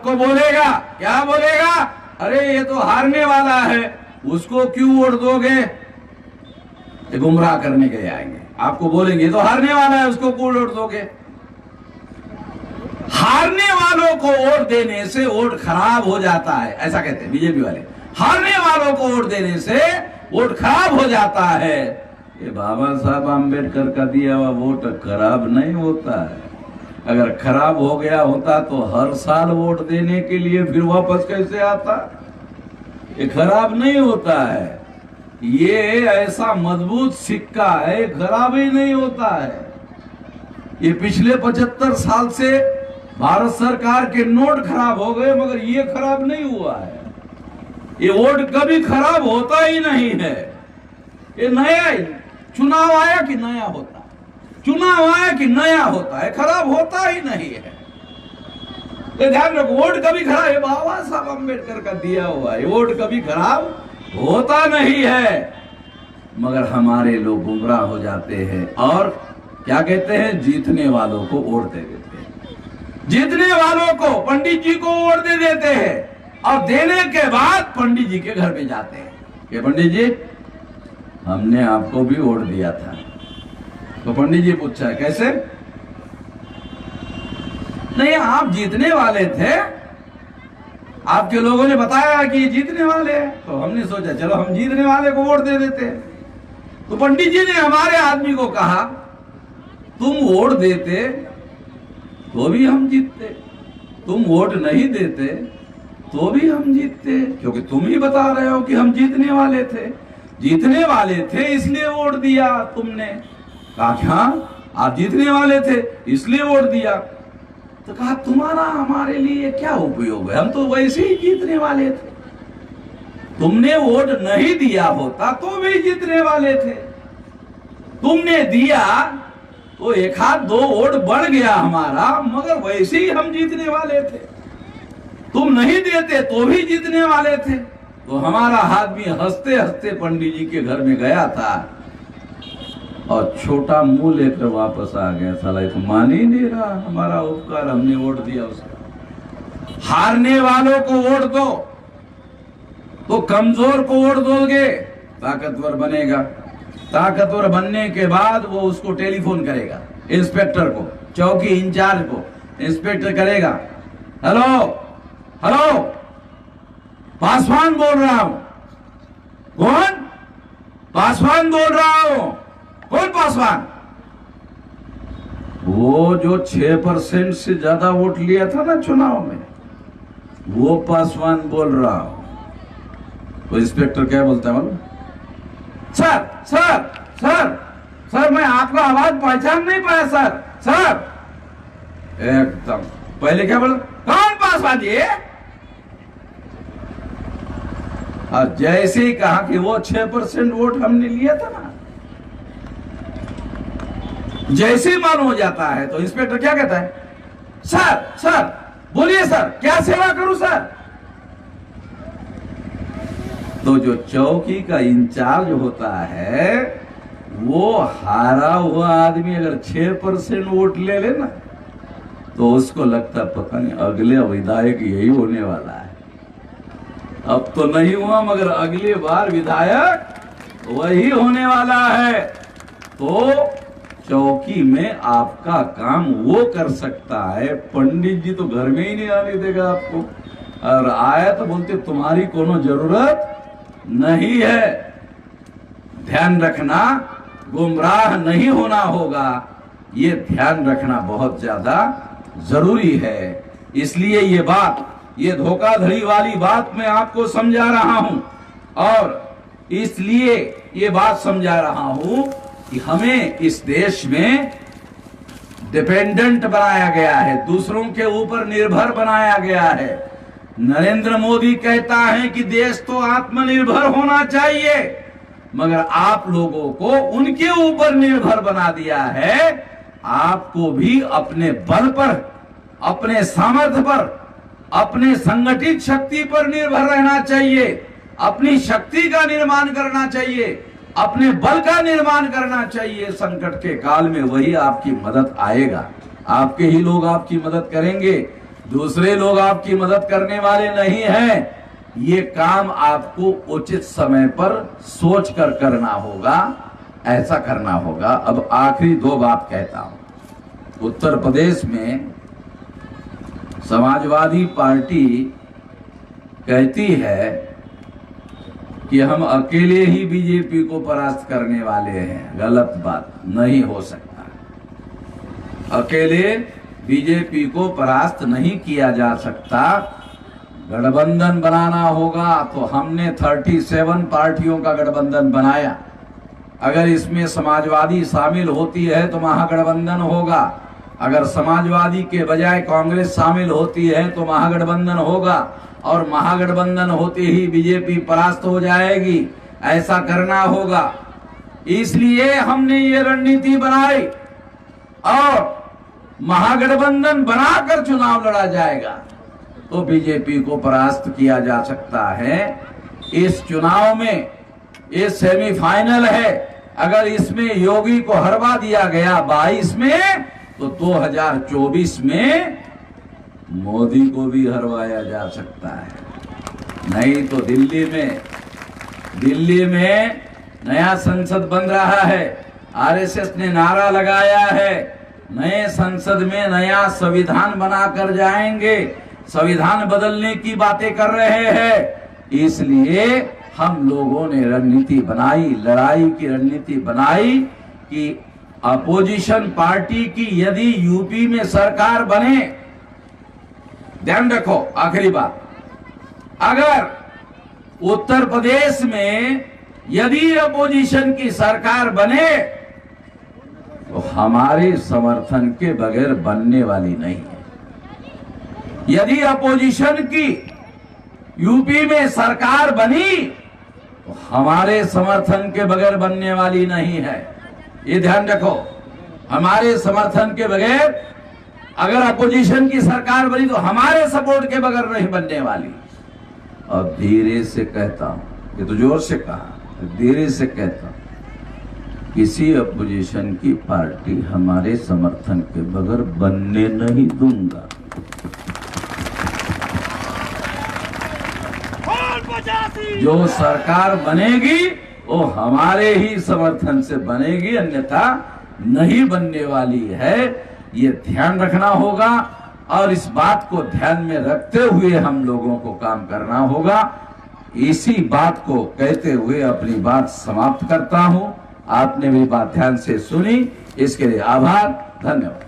आपको बोलेगा, क्या बोलेगा, अरे ये तो हारने वाला है, उसको क्यों वोट दोगे? ये गुमराह करने के लिए आएंगे, आपको बोलेंगे ये तो हारने वाला है, उसको क्यों वोट दोगे? हारने वालों को वोट देने से वोट खराब हो जाता है, ऐसा कहते हैं बीजेपी वाले। हारने वालों को वोट देने से वोट खराब हो जाता है। ये बाबा साहब आम्बेडकर का दिया हुआ वोट खराब नहीं होता है। अगर खराब हो गया होता तो हर साल वोट देने के लिए फिर वापस कैसे आता? ये खराब नहीं होता है, ये ऐसा मजबूत सिक्का है, खराब ही नहीं होता है। ये पिछले 75 साल से भारत सरकार के नोट खराब हो गए, मगर ये खराब नहीं हुआ है। ये वोट कभी खराब होता ही नहीं है। ये नया ही, चुनाव आया कि नया होता, चुनाव आया कि नया होता है, खराब होता ही नहीं है। तो ध्यान रखो, वोट कभी खराब, है बाबा साहब अम्बेडकर का दिया हुआ है, वोट कभी खराब होता नहीं है। मगर हमारे लोग गुमराह हो जाते हैं और क्या कहते हैं, जीतने वालों को वोट दे देते हैं। जीतने वालों को, पंडित जी को वोट दे देते हैं और देने के बाद पंडित जी के घर में जाते हैं कि पंडित जी हमने आपको भी वोट दिया था। तो पंडित जी पूछा कैसे? नहीं, आप जीतने वाले थे, आपके लोगों ने बताया कि ये जीतने वाले हैं, तो हमने सोचा चलो हम जीतने वाले को वोट दे देते हैं। तो पंडित जी ने हमारे आदमी को कहा तुम वोट देते तो भी हम जीतते, तुम वोट नहीं देते तो भी हम जीतते, क्योंकि तुम ही बता रहे हो कि हम जीतने वाले थे, जीतने वाले थे इसलिए वोट दिया तुमने। कहा क्या आप जीतने वाले थे इसलिए वोट दिया? तो कहा तुम्हारा हमारे लिए क्या उपयोग है, हम तो वैसे ही जीतने वाले थे। तुमने वोट नहीं दिया होता तो भी जीतने वाले थे, तुमने दिया तो एक हाथ दो वोट बढ़ गया हमारा, मगर वैसे ही हम जीतने वाले थे। तुम नहीं देते तो भी जीतने वाले थे। तो हमारा आदमी हंसते हंसते पंडित जी के घर में गया था और छोटा मुंह लेकर वापस आ गया। साला तो मान ही नहीं रहा हमारा उपकार, हमने वोट दिया उसको। हारने वालों को वोट दो तो कमजोर को वोट दोगे, ताकतवर बनेगा। ताकतवर बनने के बाद वो उसको टेलीफोन करेगा, इंस्पेक्टर को, चौकी इंचार्ज को इंस्पेक्टर करेगा, हेलो हेलो पासवान बोल रहा हूं। कौन? पासवान बोल रहा हूं। कौन पासवान? वो जो 6% से ज्यादा वोट लिया था ना चुनाव में, वो पासवान बोल रहा हूं। तो इंस्पेक्टर क्या बोलता है मालूम? सर सर सर सर मैं आपका आवाज पहचान नहीं पाया सर। सर एकदम पहले क्या बोला, कौन पासवान जी? और जैसे ही कहा कि वो 6% वोट हमने लिया था ना, जैसे ही मालूम हो जाता है तो इंस्पेक्टर क्या कहता है, सर सर बोलिए सर क्या सेवा करूं सर? तो जो चौकी का इंचार्ज होता है वो हारा हुआ आदमी अगर 6% वोट ले लेना तो उसको लगता पता नहीं अगले विधायक यही होने वाला है। अब तो नहीं हुआ मगर अगली बार विधायक वही होने वाला है। तो चौकी में आपका काम वो कर सकता है, पंडित जी तो घर में ही नहीं आने देगा आपको, और आया तो बोलते तुम्हारी कोनो जरूरत नहीं है। ध्यान रखना, गुमराह नहीं होना होगा, ये ध्यान रखना बहुत ज्यादा जरूरी है। इसलिए ये बात, ये धोखाधड़ी वाली बात मैं आपको समझा रहा हूं, और इसलिए ये बात समझा रहा हूं कि हमें इस देश में डिपेंडेंट बनाया गया है, दूसरों के ऊपर निर्भर बनाया गया है। नरेंद्र मोदी कहता है कि देश तो आत्मनिर्भर होना चाहिए, मगर आप लोगों को उनके ऊपर निर्भर बना दिया है। आपको भी अपने बल पर, अपने सामर्थ्य पर, अपने संगठित शक्ति पर निर्भर रहना चाहिए, अपनी शक्ति का निर्माण करना चाहिए, अपने बल का निर्माण करना चाहिए। संकट के काल में वही आपकी मदद आएगा, आपके ही लोग आपकी मदद करेंगे। दूसरे लोग आपकी मदद करने वाले नहीं हैं। ये काम आपको उचित समय पर सोच कर करना होगा, ऐसा करना होगा। अब आखिरी दो बात कहता हूं। उत्तर प्रदेश में समाजवादी पार्टी कहती है कि हम अकेले ही बीजेपी को परास्त करने वाले हैं। गलत बात, नहीं हो सकता। अकेले बीजेपी को परास्त नहीं किया जा सकता, गठबंधन बनाना होगा। तो हमने 37 पार्टियों का गठबंधन बनाया। अगर इसमें समाजवादी शामिल होती है तो महागठबंधन होगा। अगर समाजवादी के बजाय कांग्रेस शामिल होती है तो महागठबंधन होगा, और महागठबंधन होते ही बीजेपी परास्त हो जाएगी। ऐसा करना होगा। इसलिए हमने ये रणनीति बनाई और महागठबंधन बनाकर चुनाव लड़ा जाएगा तो बीजेपी को परास्त किया जा सकता है। इस चुनाव में ये सेमीफाइनल है। अगर इसमें योगी को हरवा दिया गया 22 में, तो 2024 में मोदी को भी हरवाया जा सकता है। नहीं तो दिल्ली में नया संसद बन रहा है। आरएसएस ने नारा लगाया है, नए संसद में नया संविधान बनाकर जाएंगे। संविधान बदलने की बातें कर रहे हैं। इसलिए हम लोगों ने रणनीति बनाई, लड़ाई की रणनीति बनाई कि अपोजिशन पार्टी की यदि यूपी में सरकार बने, ध्यान रखो आखिरी बात, अगर उत्तर प्रदेश में यदि अपोजिशन की सरकार बने तो हमारे समर्थन के बगैर बनने वाली नहीं है। यदि अपोजिशन की यूपी में सरकार बनी तो हमारे समर्थन के बगैर बनने वाली नहीं है। ये ध्यान रखो, हमारे समर्थन के बगैर अगर अपोजिशन की सरकार बनी तो हमारे सपोर्ट के बगैर नहीं बनने वाली। और धीरे से कहता हूं, ये तो जोर से कहा, धीरे से कहता हूं, किसी अपोजिशन की पार्टी हमारे समर्थन के बगैर बनने नहीं दूंगा। जो सरकार बनेगी वो हमारे ही समर्थन से बनेगी, अन्यथा नहीं बनने वाली है। ये ध्यान रखना होगा और इस बात को ध्यान में रखते हुए हम लोगों को काम करना होगा। इसी बात को कहते हुए अपनी बात समाप्त करता हूं। आपने भी बात ध्यान से सुनी, इसके लिए आभार, धन्यवाद।